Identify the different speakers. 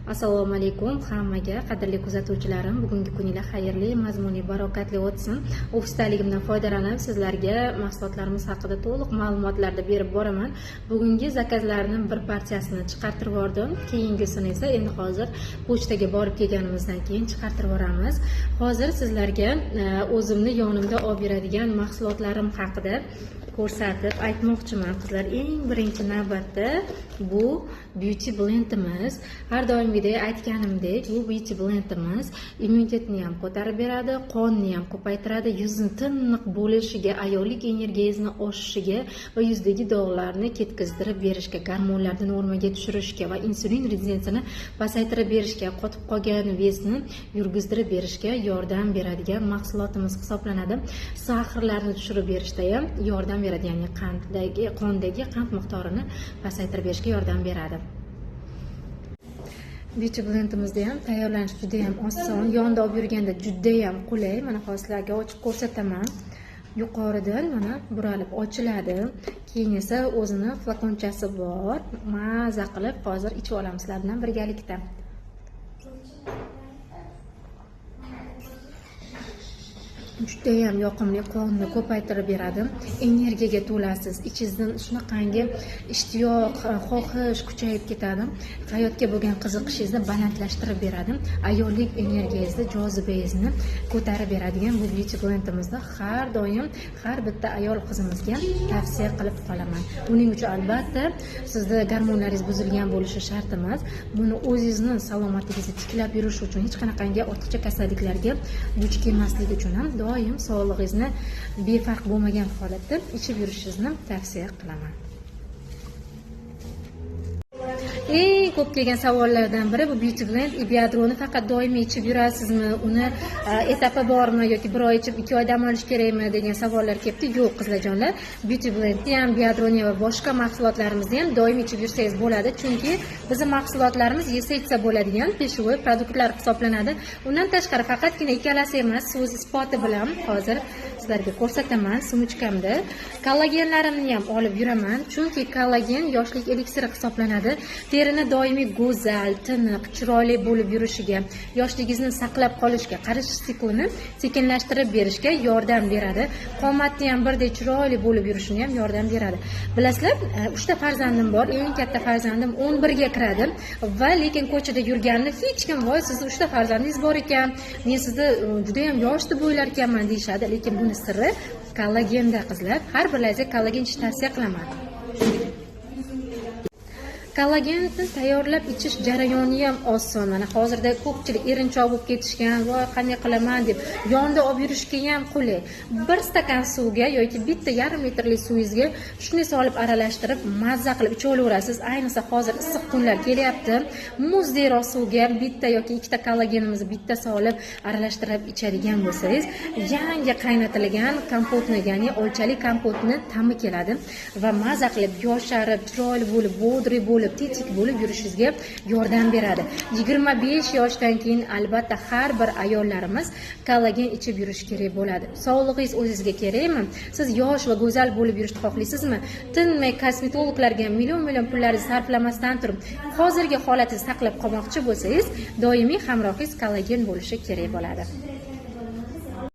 Speaker 1: Assalomu alaykum hammaga, qadrli kuzatuvchilarim. Bugungi kuningiz xayrli, mazmunli, barakatli o'tsin. Ofisdaligimdan foydalanib sizlarga mahsulotlarimiz haqida to'liq ma'lumotlarni berib boraman. Bugungi zakazlarning bir partiyasini chiqartirib yubordim. Keyingisini esa endi hozir pochtaga borib kelganimizdan keyin chiqartirib yuboramiz. Hozir sizlarga o'zimni yonimda olib beradigan mahsulotlarim haqida ko'rsatib aytmoqchiman qizlar. Eng birinchi navbatda bu beauty blendimiz. Har doimgidek aytganimdek, bu beauty blendimiz immunitetni ham ko'tarib beradi, qonni ham ko'paytiradi, yuzni tiniq bo'lishiga, ayollik energiyangizni oshishiga va yuzdagi dog'larni ketkizdirib berishga, gormonlarni normaga tushirishga va insulin rezistensiyasini pasaytirib berishga, qotib qolgan vezni yurgizdirib berishga yordam beradigan mahsulotimiz hisoblanadi. Sahrlarni tushirib berishda ham yordam beradi, ya'ni qondagi qand miqdorini pasaytirib berishga yordam beradi. Beauty blendimizda ham tayyorlanishi juda ham oson, yonda olib yurganda juda ham qulay. Mana hozir sizlarga ochib ko'rsataman. Yuqoridan mana buralib ochiladi. Keyin esa o'zini flakonchasi bor. Maza qilib hozir ichib olamiz sizlar bilan birgalikda. Juda ham yoqimli, qonni ko'paytirib beradi, energiyaga to'lasiz, ichingizdan shunaqangi ishtiyoq, xohish kuchayib ketadi, hayotga bo'lgan qiziqishingizni balandlashtirib beradi, ayollik energiyangizni, jozibangizni ko'tarib beradigan bu beauty blendimizni har doim har bitta ayol qizimizga tavsiya qilib qolaman. Buning uchun albatta sizda gormonlaringiz buzilgan bo'lishi shart emas. Buni o'zingizni salomatligingizni tiklab yurish uchun, hech qanaqangi ortiqcha kasalliklarga duch kelmaslik uchun ham doim sog'lig'ingizni befarq bo'lmagan holatda ichib yurishingizni tavsiya qilaman. Eng ko'p kelgan savollardan biri bu beauty blend Ibiadroni faqat doimiy ichib yurasizmi, uni etapi bormi yoki bir oy ichib 2 oy dam olish kerakmi degan savollar kelibdi. Yo'q qizlarjonlar, beauty blendni ham, Ibiadroni va boshqa mahsulotlarimizni ham doimiy ichib yursangiz bo'ladi, chunki bizning mahsulotlarimiz yesa bo'ladigan peshovoy produktlar hisoblanadi. Undan tashqari faqatgina ikkalasi emas, so'z isboti bilan hozir sizlarga ko'rsataman. Sumchkamda kollagenlarimni ham olib yuraman, chunki kollagen yoshlik eliksiri hisoblanadi. Terini doimiy go'zal, tiniq, chiroyli bo'lib yurishiga, yoshligingizni saqlab qolishga, qarish siklini sekinlashtirib berishga yordam beradi. Qomatni ham birdek chiroyli bo'lib yurishini ham yordam beradi. Bilasizlar, 3 ta farzandim bor. Eng katta farzandim 11 ga kiradi va lekin ko'chada yurganini hech kim "Voy, sizni 3 ta farzandingiz bor ekan, men sizni juda ham yosh deb o'ylar ekanman" deyshadi. Lekin buni sirri kollagenda qizlar. Har birlaringizga kollagen ichishni tavsiya qilaman. Kollagenni tayyorlab ichish jarayoni ham oson. Mana hozirda ko'pchilik erinchoq bo'lib ketishgan, "Voy, qanday qilaman" deb yonda olib yurishga ham qulay. 1 stakan suvga yoki bitta yarim litrli suvingizga shuni solib aralashtirib mazza qilib ichaverasiz. Ayniqsa hozir issiq kunlar kelyapti. Muzdekroq suvga bitta yoki 2 ta kollagenimizni bitta solib aralashtirib ichadigan bo'lsangiz, yangi qaynatilgan kompotni, ya'ni olchali kompotni ta'mi keladi va mazza qilib yosharib, chiroyli bo'lib, bodri bo'lib, tetik bo'lib yurishingizga yordam beradi. 25 yoshdan keyin albatta har bir ayollarimiz kollagen ichib yurish kerak bo'ladi. Sog'lig'ingiz o'zingizga kerakmi? Siz yosh va go'zal bo'lib yurishni xohlaysizmi? Tinmay kosmetologlarga million pullaringizni sarflamasdan turib, hozirgi holatingizni saqlab qolmoqchi bo'lsangiz, doimiy hamrohingiz kollagen bo'lishi kerak bo'ladi.